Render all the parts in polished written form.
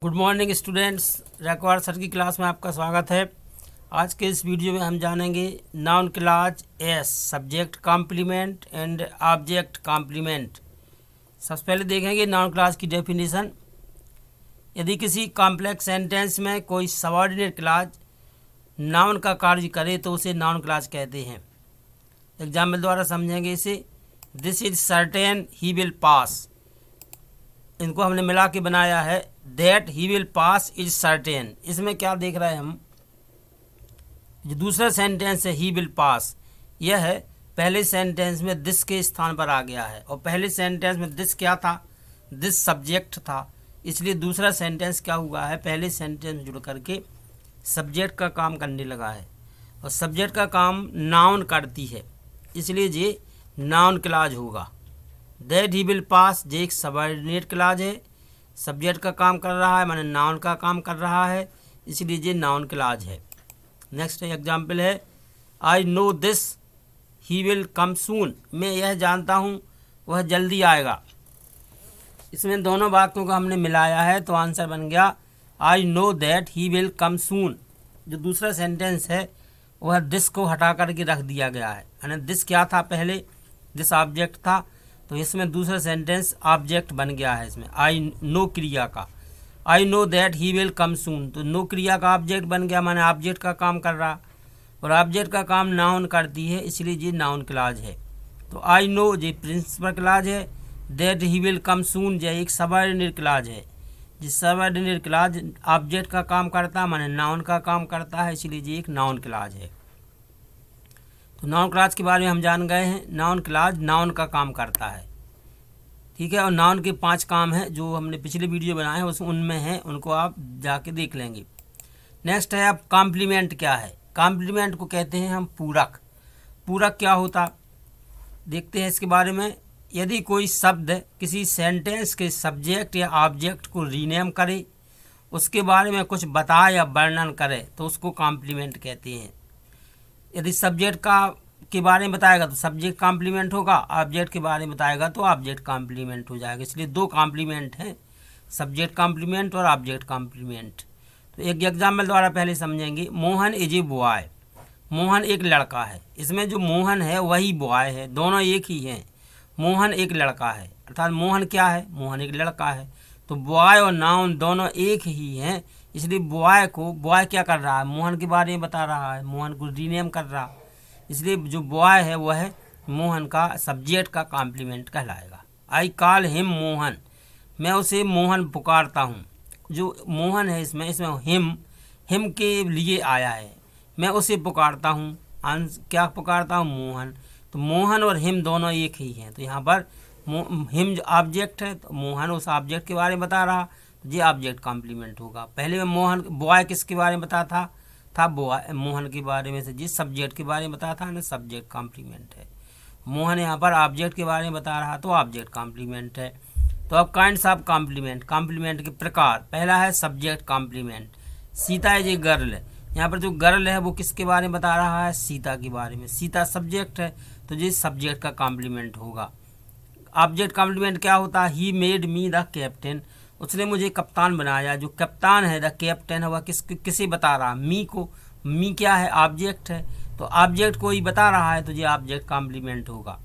Good morning students, required sir की class में आपका स्वागत है। आज के इस वीडियो में हम जानेंगे noun clause as, subject complement and object complement. सबसे पहले देखेंगे नाउन क्लॉज की डेफिनेशन। यदि किसी कॉम्प्लेक्स सेंटेंस में कोई सबऑर्डिनेट क्लॉज नाउन का कार्य करे तो उसे नाउन क्लॉज कहते हैं। एग्जाम्पल द्वारा समझेंगे इसे। This is certain he will pass, इनको हमने मिला के बनाया है। That he will pass is certain, इसमें क्या देख रहे हैं हम, जो दूसरा सेंटेंस है ही विल पास, यह है पहले सेंटेंस में दिस के स्थान पर आ गया है, और पहले सेंटेंस में दिस क्या था, दिस सब्जेक्ट था, इसलिए दूसरा सेंटेंस क्या हुआ है, पहले सेंटेंस में जुड़ करके सब्जेक्ट का काम करने लगा है, और सब्जेक्ट का काम नाउन करती है, इसलिए ये नाउन क्लॉज होगा। दैट ही विल पास ये एक सबऑर्डिनेट क्लॉज है, सब्जेक्ट का काम कर रहा है, माने नाउन का काम कर रहा है, इसलिए ये नाउन क्लॉज है। नेक्स्ट एग्जाम्पल है I know this he will come soon, मैं यह जानता हूँ वह जल्दी आएगा। इसमें दोनों वाक्यों को हमने मिलाया है तो आंसर बन गया I know that he will come soon. जो दूसरा सेंटेंस है वह दिस को हटा करके रख दिया गया है, यानी दिस क्या था, पहले दिस ऑब्जेक्ट था, तो इसमें दूसरा सेंटेंस ऑब्जेक्ट बन गया है। इसमें आई नो क्रिया का, I know that he will come soon, तो नो क्रिया का ऑब्जेक्ट बन गया, माने ऑब्जेक्ट का काम कर रहा, और ऑब्जेक्ट का काम नाउन करती है, इसलिए ये नाउन क्लॉज है। तो आई नो ये प्रिंसिपल क्लॉज है, दैट ही विल कम सून ये एक सबऑर्डिनेट क्लॉज है। जिस सबऑर्डिनेट क्लॉज ऑब्जेक्ट का काम करता है, माने नाउन का काम करता है, इसलिए ये एक नाउन क्लॉज है। तो नाउन क्लॉज के बारे में हम जान गए हैं। नाउन क्लॉज नाउन का काम करता है, ठीक है, और नाउन के 5 काम हैं जो हमने पिछले वीडियो बनाए हैं उसमें उनमें हैं, उनको आप जाके देख लेंगे। नेक्स्ट है अब कॉम्प्लीमेंट क्या है। कॉम्प्लीमेंट को कहते हैं हम पूरक। पूरक क्या होता देखते हैं इसके बारे में। यदि कोई शब्द किसी सेंटेंस के सब्जेक्ट या ऑब्जेक्ट को रीनेम करे, उसके बारे में कुछ बताए या वर्णन करे, तो उसको कॉम्प्लीमेंट कहते हैं। यदि सब्जेक्ट के बारे में बताएगा तो सब्जेक्ट कॉम्प्लीमेंट होगा, ऑब्जेक्ट के बारे में बताएगा तो ऑब्जेक्ट कॉम्प्लीमेंट हो जाएगा। इसलिए 2 कॉम्प्लीमेंट हैं, सब्जेक्ट कॉम्प्लीमेंट और ऑब्जेक्ट कॉम्प्लीमेंट। तो एक एग्जाम्पल द्वारा पहले समझेंगे। Mohan is a boy, Mohan एक लड़का है। इसमें जो मोहन है वही बॉय है, दोनों एक ही हैं। मोहन एक लड़का है, अर्थात मोहन क्या है, मोहन एक लड़का है, तो बॉय और नाउन दोनों एक ही हैं, इसलिए बॉय क्या कर रहा है, मोहन के बारे में बता रहा है, मोहन को रीनेम कर रहा, इसलिए जो बॉय है वह है मोहन का सब्जेक्ट का कॉम्प्लीमेंट कहलाएगा। आई कॉल हिम मोहन, मैं उसे मोहन पुकारता हूँ। जो मोहन है इसमें हिम के लिए आया है, मैं उसे पुकारता हूँ, क्या पुकारता हूँ, मोहन। तो मोहन और हिम दोनों एक ही हैं, तो यहाँ पर हिम जो ऑब्जेक्ट है, तो मोहन उस ऑब्जेक्ट के बारे में बता रहा, तो ये ऑब्जेक्ट कॉम्प्लीमेंट होगा। पहले में मोहन बॉय किसके बारे में बता था बॉय, मोहन के बारे में से जिस सब्जेक्ट के बारे में बताया था ना, सब्जेक्ट कॉम्प्लीमेंट है। मोहन यहाँ पर ऑब्जेक्ट के बारे में बता रहा तो ऑब्जेक्ट कॉम्प्लीमेंट है। तो अब काइंड्स ऑफ कॉम्प्लीमेंट, कॉम्प्लीमेंट के प्रकार। पहला है subject complement. Sita is a girl, यहाँ पर जो गर्ल है वो किसके बारे में बता रहा है, सीता के बारे में। सीता सब्जेक्ट है तो ये सब्जेक्ट का कॉम्प्लीमेंट होगा। ऑब्जेक्ट कॉम्प्लीमेंट क्या होता है, he made me the captain, उसने मुझे कप्तान बनाया। जो कप्तान है द कैप्टन है वह किसे बता रहा, मी को। मी क्या है, ऑब्जेक्ट है, तो ऑब्जेक्ट को ही बता रहा है, तो ये ऑब्जेक्ट कॉम्प्लीमेंट होगा।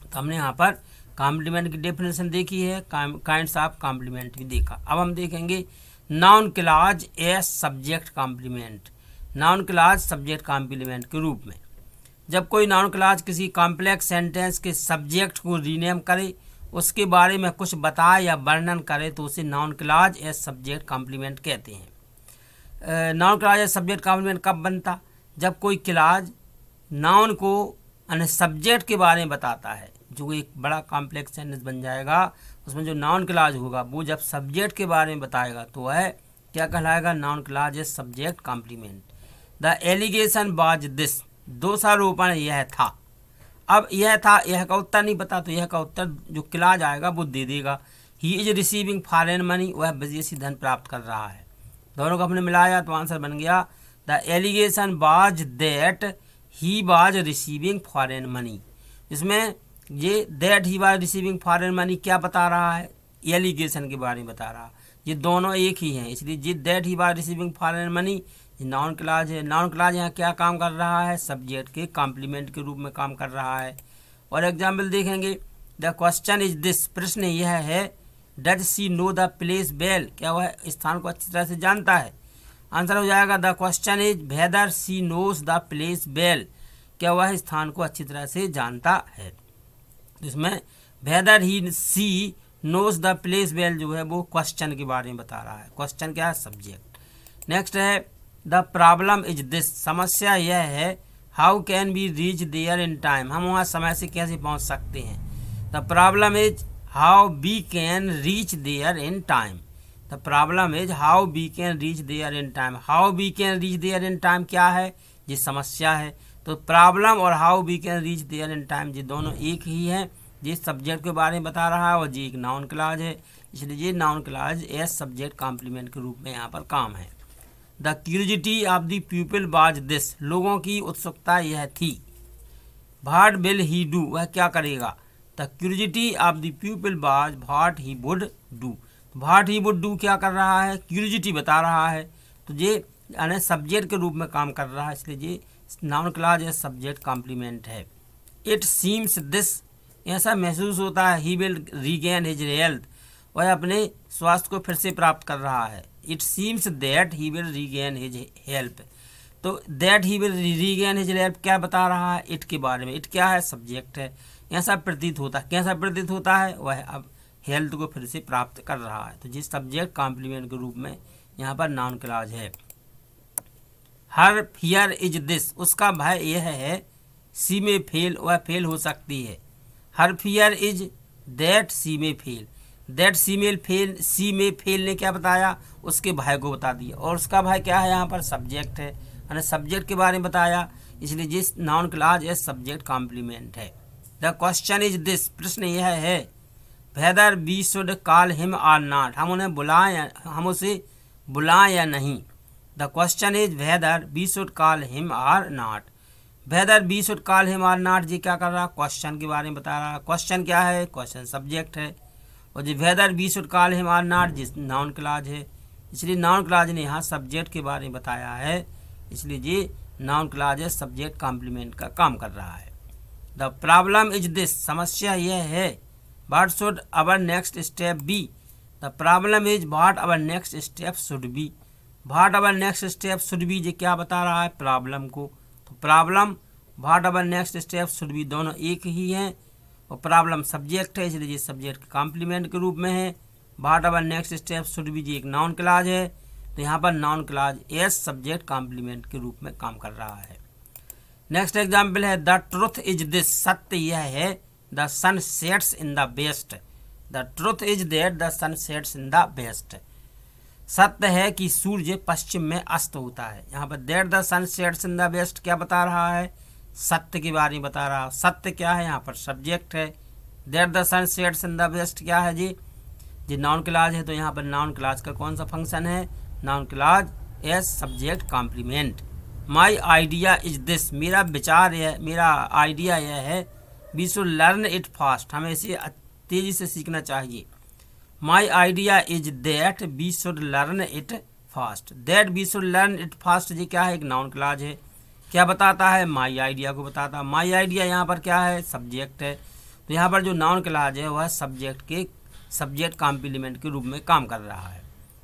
तो हमने यहाँ पर कॉम्प्लीमेंट की डेफिनेशन देखी है, काइंड्स ऑफ कॉम्प्लीमेंट भी देखा। अब हम देखेंगे noun clause as subject complement. Noun clause subject complement के रूप में जब कोई नाउन क्लॉज किसी कॉम्प्लेक्स सेंटेंस के सब्जेक्ट को रीनेम करे, उसके बारे में कुछ बताए या वर्णन करे, तो उसे noun clause as subject complement कहते हैं। Noun clause as subject complement कब बनता, जब कोई क्लॉज नाउन को यानी सब्जेक्ट के बारे में बताता है। जो एक बड़ा कॉम्प्लेक्स सेंटेंस बन जाएगा, उसमें जो नाउन क्लॉज होगा वो जब सब्जेक्ट के बारे में बताएगा तो वह क्या कहलाएगा, noun clause as subject complement. The allegation was this, दोषारोपण यह था। अब यह था, यह का उत्तर नहीं पता, तो यह का उत्तर जो क्लॉज आएगा वो दे देगा। He is receiving foreign money, वह विदेशी धन प्राप्त कर रहा है। दोनों को हमने मिलाया तो आंसर बन गया the allegation was that he was receiving foreign money. इसमें ये that he was receiving foreign money क्या बता रहा है, एलिगेशन के बारे में बता रहा। ये दोनों एक ही हैं, इसलिए जी that he was receiving foreign money ये नाउन क्लॉज है। नाउन क्लॉज यहाँ क्या काम कर रहा है, सब्जेक्ट के कॉम्प्लीमेंट के रूप में काम कर रहा है। और एग्जाम्पल देखेंगे, द क्वेश्चन इज दिस, प्रश्न यह है, does she know the place well, क्या वह स्थान को अच्छी तरह से जानता है। आंसर हो जाएगा the question is whether she knows the place well, क्या वह स्थान को अच्छी तरह से जानता है। तो इसमें whether he she knows the place well जो है वो क्वेश्चन के बारे में बता रहा है। क्वेश्चन क्या है, सब्जेक्ट। नेक्स्ट है द प्रॉब्लम इज दिस, समस्या यह है, how can be reach there in time, हम वहाँ समय से कैसे पहुँच सकते हैं। The problem is how we can reach there in time, the problem is how we can reach there in time, how we can reach there in time क्या है, ये समस्या है। तो प्रॉब्लम और how we can reach there in time ये दोनों एक ही हैं, ये सब्जेक्ट के बारे में बता रहा है और ये एक नाउन क्लॉज है, इसलिए ये noun clause as subject complement के रूप में यहाँ पर काम है। The curiosity of the people was this, लोगों की उत्सुकता यह थी। व्हाट विल ही डू, वह क्या करेगा। The curiosity of the people was what he would do, what he would do क्या कर रहा है, क्यूरियोसिटी बता रहा है, तो ये यानी सब्जेक्ट के रूप में काम कर रहा है, इसलिए ये noun clause as subject complement है। इट सीम्स दिस, ऐसा महसूस होता है, he will regain his health, वह अपने स्वास्थ्य को फिर से प्राप्त कर रहा है। It seems that he will regain his health, तो that he will regain his health क्या बता रहा है, इट के बारे में। इट क्या है, सब्जेक्ट है। ऐसा प्रतीत होता है, कैसा प्रतीत होता है, वह अब हेल्थ को फिर से प्राप्त कर रहा है, तो जिस सब्जेक्ट कॉम्प्लीमेंट के रूप में यहाँ पर नाउन क्लॉज है। हर फियर इज दिस, उसका भय यह है, सी में फेल, वह फेल हो सकती है। हर फियर इज दैट सी में फेल, दैट सी में फेल ने क्या बताया, उसके भय को बता दिया, और उसका भय क्या है, यहाँ पर सब्जेक्ट है, यानी सब्जेक्ट के बारे में बताया, इसलिए जिस नाउन क्लॉज है सब्जेक्ट कॉम्प्लीमेंट है। द क्वेश्चन इज दिस, प्रश्न यह है, whether we should call him or not, हम उसे बुलाएं या नहीं। The question is whether we should call him or not, whether we should call him or not जी क्या कर रहा है, क्वेश्चन के बारे में बता रहा है। क्वेश्चन क्या है, क्वेश्चन सब्जेक्ट है, और जो whether we should call him or not जिस नाउन क्लॉज है, इसलिए नाउन क्लॉज ने यहाँ सब्जेक्ट के बारे में बताया है, इसलिए ये नाउन क्लॉज है सब्जेक्ट कॉम्प्लीमेंट का काम कर रहा है। द प्रॉब्लम इज दिस, समस्या यह है, what should our next step be, the problem is what our next step should be, what our next step should be ये क्या बता रहा है, प्रॉब्लम को। तो problem what our next step should be दोनों एक ही हैं, और प्रॉब्लम सब्जेक्ट है, इसलिए ये सब्जेक्ट के कॉम्प्लीमेंट के रूप में है। What our next step should be ये एक नाउन क्लॉज है, तो यहाँ पर noun clause as subject complement के रूप में काम कर रहा है। नेक्स्ट एग्जाम्पल है, द ट्रुथ इज दिस, सत्य यह है, the sun sets in the west, the truth is that the sun sets in the west, सत्य है कि सूर्य पश्चिम में अस्त होता है। यहाँ पर that the sun sets in the west क्या बता रहा है, सत्य के बारे में बता रहा है। सत्य क्या है, यहाँ पर सब्जेक्ट है। That the sun sets in the west क्या है जी नाउन क्लॉज है, तो यहाँ पर नाउन क्लॉज का कौन सा फंक्शन है, noun clause as subject complement. My idea is this, मेरा विचार यह, मेरा आइडिया यह है, we should learn it fast, हमें इसे तेज़ी से सीखना चाहिए। My idea is that we should learn it fast, that we should learn it fast ये क्या है, एक नाउन क्लॉज है, क्या बताता है, माई आइडिया को बताता है। माई आइडिया यहाँ पर क्या है, सब्जेक्ट है, तो यहाँ पर जो नाउन क्लॉज है वह सब्जेक्ट कॉम्प्लीमेंट के रूप में काम कर रहा है।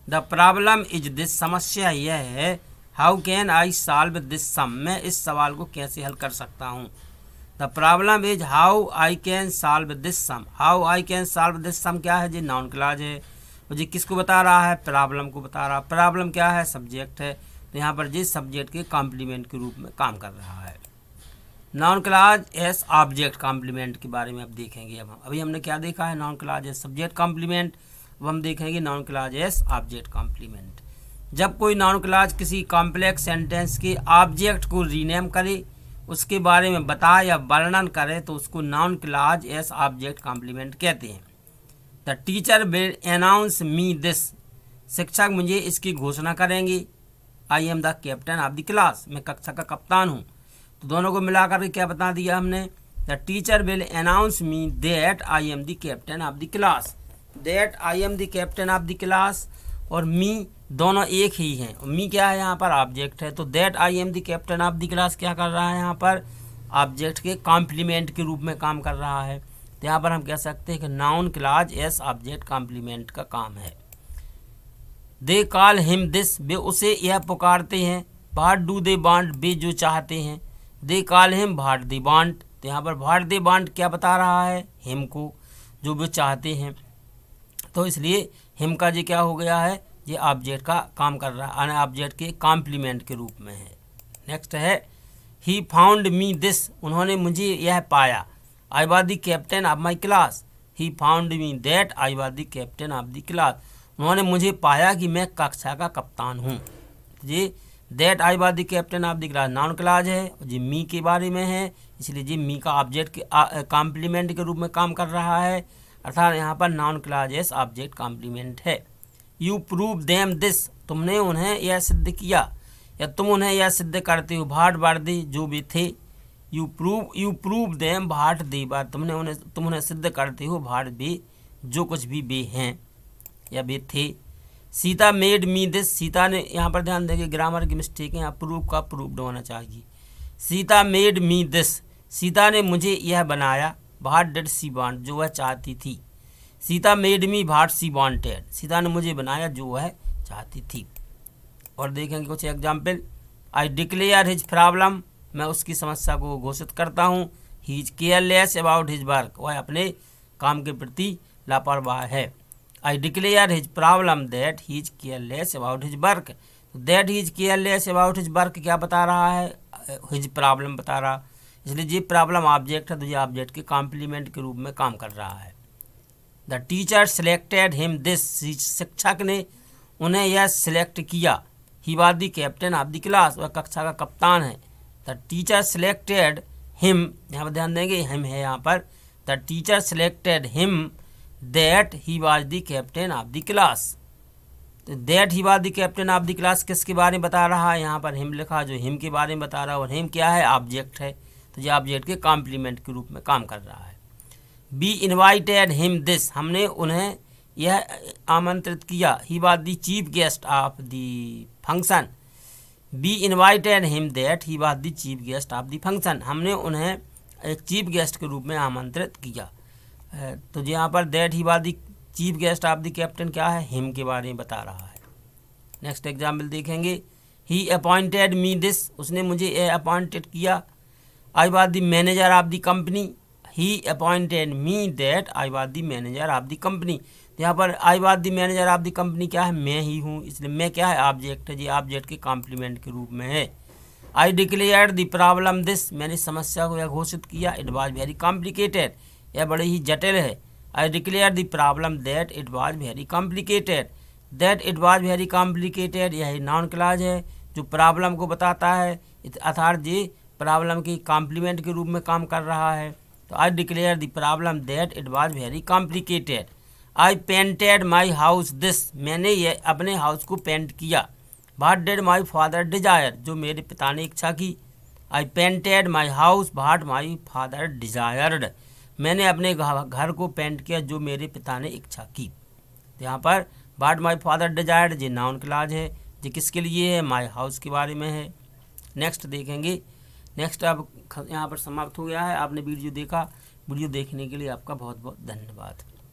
द प्रॉब्लम इज दिस, समस्या यह है, how can I solve this sum, मैं इस सवाल को कैसे हल कर सकता हूँ। The problem is how I can solve this sum, how I can solve this sum क्या है जी नाउन क्लॉज है, और जी किसको बता रहा है, प्रॉब्लम को बता रहा है। प्रॉब्लम क्या है, सब्जेक्ट है, तो यहाँ पर जी सब्जेक्ट के कॉम्प्लीमेंट के रूप में काम कर रहा है। Noun clause as object complement के बारे में अब देखेंगे। अब अभी हमने क्या देखा है, noun clause as subject complement, अब हम देखेंगे noun clause as object complement. जब कोई नाउन क्लॉज किसी कॉम्प्लेक्स सेंटेंस के ऑब्जेक्ट को रीनेम करे, उसके बारे में बताए या वर्णन करे, तो उसको noun clause as object complement कहते हैं। The teacher will announce me this, शिक्षक मुझे इसकी घोषणा करेंगे। I am the captain of the class, मैं कक्षा का कप्तान हूँ। तो दोनों को मिलाकर के क्या बता दिया हमने, the teacher will announce me that I am the captain of the class, that I am the captain of the class, और मी दोनों एक ही हैं। मी क्या है यहाँ पर? ऑब्जेक्ट है। तो that I am the captain of the class क्या कर रहा है यहाँ पर? ऑब्जेक्ट के कॉम्प्लीमेंट के रूप में काम कर रहा है। तो यहाँ पर हम कह सकते हैं कि noun clause as object complement का काम है। दे कॉल हिम दिस, वे उसे यह पुकारते हैं। व्हाट डू दे वांट, वे जो चाहते हैं। They call him what they want, तो यहाँ पर व्हाट दे वांट क्या बता रहा है? हिम को, जो वे चाहते हैं। तो इसलिए हिम का जी क्या हो गया है? ये ऑब्जेक्ट का काम कर रहा है, ऑब्जेक्ट के कॉम्प्लीमेंट के रूप में है। नेक्स्ट है ही फाउंड मी दिस, उन्होंने मुझे यह पाया। I was the captain of my class. He found me that I was the captain of the class, उन्होंने मुझे पाया कि मैं कक्षा का कप्तान हूँ। जी that I was the captain of the class noun clause है, जी मी के बारे में है, इसलिए जी मी का ऑब्जेक्ट के कॉम्प्लीमेंट के रूप में काम कर रहा है, अर्थात यहाँ पर noun clause as object complement है। यू प्रूव देम दिस, तुमने उन्हें यह सिद्ध किया या तुम उन्हें यह सिद्ध करते हो। भाट वर्दी, जो भी थे। यू प्रूव देम भाट दे बार, तुम उन्हें सिद्ध करते हो। भाट भी, जो कुछ भी वे हैं या वे थे। Sita made me this, Sita ने, यहाँ पर ध्यान देंगे ग्रामर की मिस्टेक है, यहाँ प्रूव का प्रूव्ड होना चाहिए। Sita made me this, Sita ने मुझे यह बनाया। भाट डिड सी वांट, जो वह चाहती थी। सीता मेड मी भाट सी वांटेड, सीता ने मुझे बनाया जो वह चाहती थी। और देखेंगे कुछ example. I declare his problem, मैं उसकी समस्या को घोषित करता हूँ। He is careless about his work, वह अपने काम के प्रति लापरवाह है। I declare his problem that he is careless about his work, that he is careless about his work क्या बता रहा है? हिज प्रॉब्लम बता रहा, इसलिए ये प्रॉब्लम ऑब्जेक्ट है, तो ये ऑब्जेक्ट के कॉम्प्लीमेंट के रूप में काम कर रहा है। The teacher selected him this, शिक्षक ने उन्हें यह सिलेक्ट किया। ही was the captain of the class, वह कक्षा का कप्तान है। द टीचर सिलेक्टेड हिम, यहाँ पर ध्यान देंगे हिम है यहाँ पर। The teacher selected him that he was the captain of the class, तो that he was the captain of the class किसके बारे में बता रहा है? यहाँ पर हिम लिखा, जो हिम के बारे में बता रहा है। और हिम क्या है? ऑब्जेक्ट है, तो ये ऑब्जेक्ट के कॉम्प्लीमेंट के रूप में काम कर रहा है। बी इन्वाइटेड हिम दिस, हमने उन्हें यह आमंत्रित किया। ही was the chief guest of the function. B invited him that he was the chief guest of the function, हमने उन्हें एक चीफ गेस्ट के रूप में आमंत्रित किया। तो यहाँ पर that he was the chief guest of the captain क्या है? हिम के बारे में बता रहा है। नेक्स्ट एग्जाम्पल देखेंगे। ही अपॉइंटेड मी दिस, उसने मुझे अपॉइंटेड किया। आई was the manager of the company. He appointed me that I was the manager of the company, तो यहाँ पर आई was the manager of the company क्या है? मैं ही हूँ, इसलिए मैं क्या है? ऑब्जेक्ट है, जी ऑब्जेक्ट के कॉम्प्लीमेंट के रूप में है। आई डिक्लेयर्ड द प्रॉब्लम दिस, मैंने समस्या को यह घोषित किया। इट वॉज वेरी कॉम्प्लिकेटेड, यह बड़ी ही जटिल है। आई declare the problem that it was very complicated, that it was very complicated यह नाउन क्लॉज है जो प्रॉब्लम को बताता है, अर्थात ये प्रॉब्लम की कॉम्प्लीमेंट के रूप में काम कर रहा है। तो I declare the problem that it was very complicated. I painted my house this, मैंने ये अपने हाउस को पेंट किया। What did my father desire, जो मेरे पिता ने इच्छा की। I painted my house what my father desired, मैंने अपने घर को पेंट किया जो मेरे पिता ने इच्छा की। तो यहाँ पर व्हाट माई फादर डिजायर्ड ये नाउन क्लॉज है, ये किसके लिए है? माई हाउस के बारे में है। नेक्स्ट देखेंगे। नेक्स्ट अब यहाँ पर समाप्त हो गया है। आपने वीडियो देखा, वीडियो देखने के लिए आपका बहुत बहुत धन्यवाद।